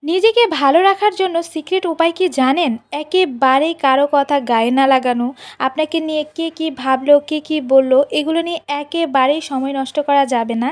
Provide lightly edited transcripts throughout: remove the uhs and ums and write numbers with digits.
নিজেকে ভালো রাখার জন্য সিক্রেট উপায় কি জানেন? একেবারেই কারো কথা গায়ে না লাগানো, আপনাকে নিয়ে কে কী ভাবলো, কে কী বললো, এগুলো নিয়ে একেবারেই সময় নষ্ট করা যাবে না।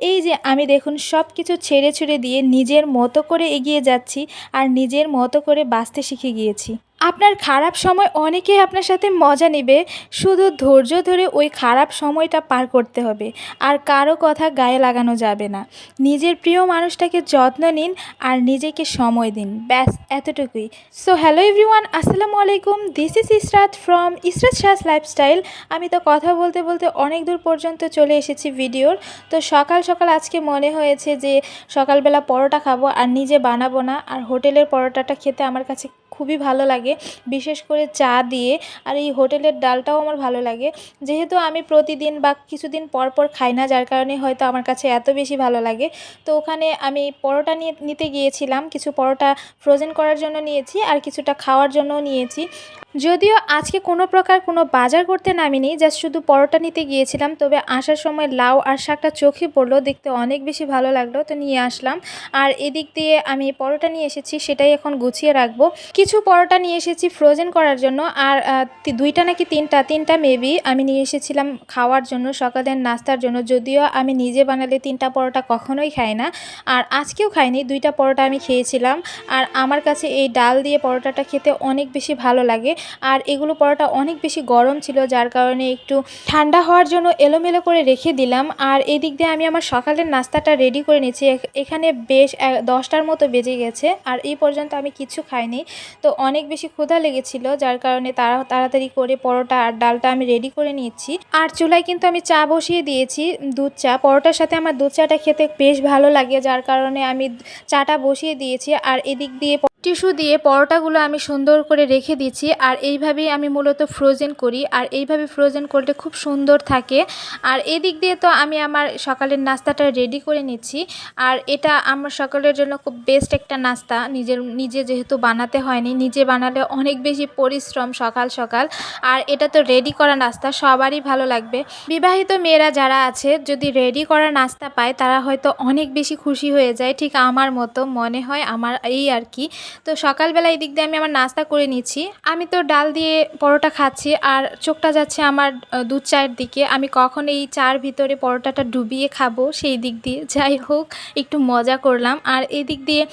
এই যে আমি দেখুন সব কিছু ছেড়ে ছুড়ে দিয়ে নিজের মতো করে এগিয়ে যাচ্ছি আর নিজের মতো করে বাঁচতে শিখে গিয়েছি। আপনার খারাপ সময় অনেকেই আপনার সাথে মজা নেবে, শুধু ধৈর্য ধরে ওই খারাপ সময়টা পার করতে হবে। আর কারো কথা গায়ে লাগানো যাবে না। নিজের প্রিয় মানুষটাকে যত্ন নিন আর নিজেকে সময় দিন, ব্যাস এতটুকুই। সো হ্যালো এভরিওয়ান, আসসালামু আলাইকুম। This is Israt from Israt Shahs lifestyle. আমি তো কথা বলতে বলতে অনেক দূর পর্যন্ত চলে এসেছি ভিডিওর। তো সকাল সকাল আজকে মনে হয়েছে যে সকালবেলা পরোটা খাবো আর নিজে বানাবো না। আর হোটেলের পরোটাটা খেতে আমার কাছে খুবই ভালো লাগে, বিশেষ করে চা দিয়ে। আর এই হোটেলের ডালটাও আমার ভালো লাগে। যেহেতু আমি প্রতিদিন বা কিছুদিন পর পর খাই না, যার কারণে হয়তো আমার কাছে এত বেশি ভালো লাগে। তো ওখানে আমি পরোটা নিতে গিয়েছিলাম, কিছু পরোটা ফ্রোজেন করার জন্য নিয়েছি আর কিছুটা খাওয়ার জন্যও নিয়েছি। যদিও আজকে কোনো প্রকার কোনো বাজার করতে নামিনি, জাস্ট শুধু পরোটা নিতে গিয়েছিলাম। তবে আসার সময় লাউ আর শাকটা চোখে পড়লো, দেখতে অনেক বেশি ভালো লাগলো, তো নিয়ে আসলাম। আর এদিক দিয়ে আমি পরোটা নিয়ে এসেছি, সেটাই এখন গুছিয়ে রাখবো। কিছু পরোটা নিয়ে এসেছি ফ্রোজেন করার জন্য, আর দুইটা নাকি তিনটা মেবি আমি নিয়ে এসেছিলাম খাওয়ার জন্য, সকালের নাস্তার জন্য। যদিও আমি নিজে বানালে 3টা পরোটা কখনোই খাই না, আর আজকেও খাইনি। 2টা পরোটা আমি খেয়েছিলাম। আর আমার কাছে এই ডাল দিয়ে পরোটাটা খেতে অনেক বেশি ভালো লাগে। আর এগুলো পরোটা অনেক বেশি গরম ছিল, যার কারণে একটু ঠান্ডা হওয়ার জন্য এলোমেলো করে রেখে দিলাম। আর এদিক দিয়ে আমি আমার সকালের নাস্তাটা রেডি করে নিচ্ছি। এখানে বেশ 10টার মতো বেজে গেছে, আর এই পর্যন্ত আমি কিছু খাইনি। তো অনেক বেশি ক্ষুধা লেগেছিল, যার কারণে তাড়াতাড়ি করে পরোটা আর ডালটা আমি রেডি করে নিচ্ছি। আর চুলায় কিন্তু আমি চা বসিয়ে দিয়েছি, দুধ চা। পরোটার সাথে আমার দুধ চাটা খেতে বেশ ভালো লাগে, যার কারণে আমি চাটা বসিয়ে দিয়েছি। আর এদিক দিয়ে টিস্যু দিয়ে পরোটাগুলো আমি সুন্দর করে রেখে দিচ্ছি। আর এইভাবেই আমি মূলত ফ্রোজেন করি, আর এইভাবে ফ্রোজেন করলে খুব সুন্দর থাকে। আর এদিক দিয়ে তো আমি আমার সকালের নাস্তাটা রেডি করে নিচ্ছি। আর এটা আমার সকলের জন্য খুব বেস্ট একটা নাস্তা। নিজে যেহেতু বানাতে হয়নি, নিজে বানালে অনেক বেশি পরিশ্রম সকাল সকাল। আর এটা তো রেডি করা নাস্তা, সবারই ভালো লাগবে। বিবাহিত মেয়েরা যারা আছে, যদি রেডি করা নাস্তা পায়, তারা হয়তো অনেক বেশি খুশি হয়ে যায়, ঠিক আমার মতো মনে হয় আমার, এই আর কি। তো সকালবেলা এই দিক দিয়ে আমি আমার নাস্তা করে নিচ্ছি। আমি তো ডাল দিয়ে পরোটা খাচ্ছি, আর চোখটা যাচ্ছে আমার দুধ চায়ের দিকে। আমি কখন এই চার ভিতরে পরোটাটা ডুবিয়ে খাবো সেই দিক দিয়ে। যাই হোক, একটু মজা করলাম। আর এই দিক দিয়ে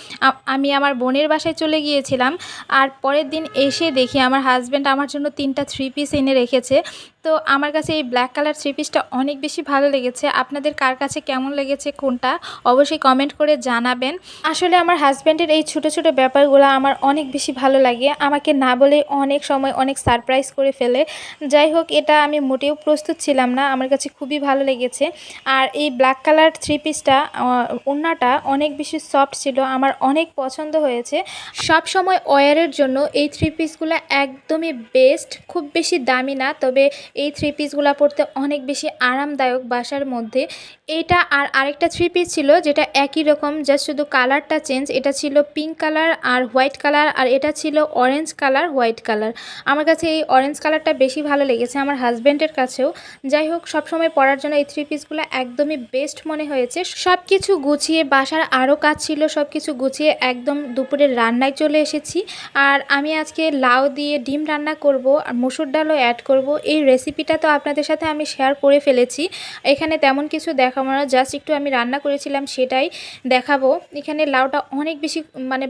আমি আমার বোনের বাসায় চলে গিয়েছিলাম। আর পরের দিন এসে দেখি আমার হাজব্যান্ড আমার জন্য 3টা 3 পিস এনে রেখেছে। তো আমার কাছে এই ব্ল্যাক কালার 3 পিসটা অনেক বেশি ভালো লেগেছে। আপনাদের কার কাছে কেমন লেগেছে কোনটা, অবশ্যই কমেন্ট করে জানাবেন। আসলে আমার হাজব্যান্ডের এই ছোটো ছোটো ব্যাপারগুলো আমার অনেক বেশি ভালো লাগে। আমাকে না বলে অনেক সময় অনেক সারপ্রাইজ করে ফেলে। যাই হোক, এটা আমি মোটেও প্রস্তুত ছিলাম না, আমার কাছে খুবই ভালো লেগেছে। আর এই ব্ল্যাক কালার 3 পিসটা ওড়নাটা অনেক বেশি সফট ছিল, আমার অনেক পছন্দ হয়েছে। সব সময় ওয়্যারের জন্য এই 3 পিসগুলো একদমই বেস্ট। খুব বেশি দামি না, তবে এই 3 পিসগুলো পরতে অনেক বেশি আরামদায়ক বাসার মধ্যে। এইটা আর আরেকটা 3 পিস ছিল, যেটা একই রকম, জাস্ট শুধু কালারটা চেঞ্জ। এটা ছিল পিঙ্ক কালার আর হোয়াইট কালার, আর এটা ছিল অরেঞ্জ কালার হোয়াইট কালার। আমার কাছে এই অরেঞ্জ কালারটা বেশি ভালো লেগেছে, আমার হাজব্যান্ডের কাছেও। যাই হোক, সবসময় পরার জন্য এই 3 পিসগুলো একদমই বেস্ট মনে হয়েছে। সব কিছু গুছিয়ে, বাসার আরও কাজ ছিল, সব কিছু গুছিয়ে একদম দুপুরের রান্নায় চলে এসেছি। আর আমি আজকে লাউ দিয়ে ডিম রান্না করব, আর মসুর ডালও অ্যাড করব। এই রেসিপিটা তো আপনাদের সাথে আমি শেয়ার করে ফেলেছি, এখানে তেমন কিছু দেখাবো না, জাস্ট একটু আমি রান্না করেছিলাম সেটাই দেখাবো। এখানে লাউটা অনেক বেশি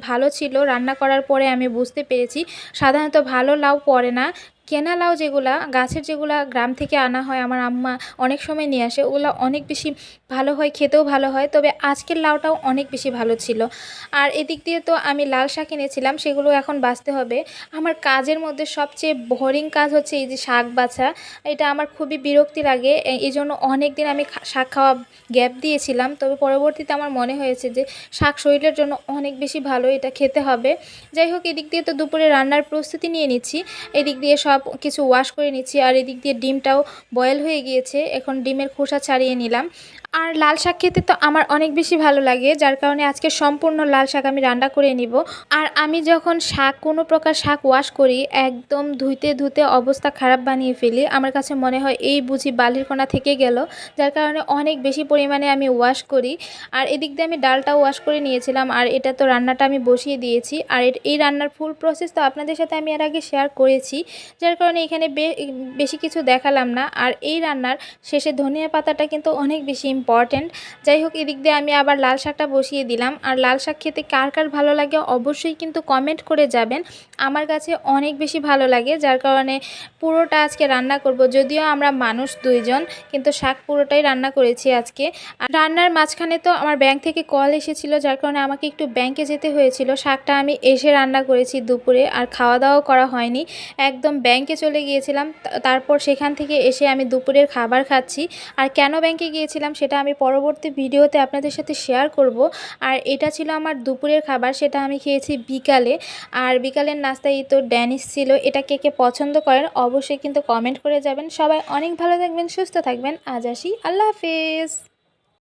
ভালো ছিল, রান্না করার পরে আমি বুঝতে পেরেছি সাধারণত ভালো লাউ পড়ে না। কেনা লাউ যেগুলা, গাছের যেগুলা গ্রাম থেকে আনা হয়, আমার আম্মা অনেক সময় নিয়ে আসে, ওগুলো অনেক বেশি ভালো হয়, খেতেও ভালো হয়। তবে আজকের লাউটাও অনেক বেশি ভালো ছিল। আর এদিক দিয়ে তো আমি লাল শাক এনেছিলাম, সেগুলো এখন বাছতে হবে। আমার কাজের মধ্যে সবচেয়ে বোরিং কাজ হচ্ছে এই যে শাক বাছা। এটা আমার খুবই বিরক্তি লাগে, এই জন্য অনেক দিন আমি শাক খাওয়া গ্যাপ দিয়েছিলাম। তবে পরবর্তীতে আমার মনে হয়েছে যে শাক শরীরের জন্য অনেক বেশি ভালো, এটা খেতে হবে। যাই হোক, এদিক দিয়ে তো দুপুরে রান্নার প্রস্তুতি নিয়ে নিচ্ছি। এদিক দিয়ে সব কিছু ওয়াশ করে নিচ্ছি, আর এদিক দিয়ে ডিমটাও বয়েল হয়ে গিয়েছে, এখন ডিমের খোসা ছাড়িয়ে নিলাম। আর লাল শাক খেতে তো আমার অনেক বেশি ভালো লাগে, যার কারণে আজকে সম্পূর্ণ লাল শাক আমি রান্না করে নিব। আর আমি যখন শাক কোনো প্রকার শাক ওয়াশ করি একদম ধুইতে ধুতে অবস্থা খারাপ বানিয়ে ফেলি। আমার কাছে মনে হয় এই বুঝি বালির কণা থেকে গেল, যার কারণে অনেক বেশি পরিমাণে আমি ওয়াশ করি। আর এদিক দিয়ে আমি ডালটাও ওয়াশ করে নিয়েছিলাম, আর এটা তো রান্নাটা আমি বসিয়ে দিয়েছি। আর এই রান্নার ফুল প্রসেস তো আপনাদের সাথে আমি এর আগে শেয়ার করেছি, যার কারণে এখানে বেশি কিছু দেখালাম না। আর এই রান্নার শেষে ধনিয়া পাতাটা কিন্তু অনেক বেশি ইম্পর্ট্যান্ট। যাই হোক, এদিক দিয়ে আমি আবার লাল শাকটা বসিয়ে দিলাম। আর লাল শাক খেতে কার কার ভালো লাগে অবশ্যই কিন্তু কমেন্ট করে যাবেন। আমার কাছে অনেক বেশি ভালো লাগে, যার কারণে পুরোটা আজকে রান্না করব। যদিও আমরা মানুষ 2 জন, কিন্তু শাক পুরোটাই রান্না করেছি আজকে। আর রান্নার মাঝখানে তো আমার ব্যাংক থেকে কল এসেছিল, যার কারণে আমাকে একটু ব্যাংকে যেতে হয়েছিল। শাকটা আমি এসে রান্না করেছি দুপুরে, আর খাওয়া দাওয়াও করা হয়নি, একদম ব্যাংকে চলে গিয়েছিলাম। তারপর সেখান থেকে এসে আমি দুপুরের খাবার খাচ্ছি। আর কেন ব্যাংকে গিয়েছিলাম সেটা আমি পরবর্তী ভিডিওতে আপনাদের সাথে শেয়ার করব। আর এটা ছিল আমার দুপুরের খাবার, সেটা আমি খেয়েছি বিকালে। আর বিকালের নাস্তায় তো ড্যানিশ ছিল। এটা কে কে পছন্দ করেন অবশ্যই কিন্তু কমেন্ট করে যাবেন। সবাই অনেক ভালো থাকবেন, সুস্থ থাকবেন। আজ আসি, আল্লাহ হাফেজ।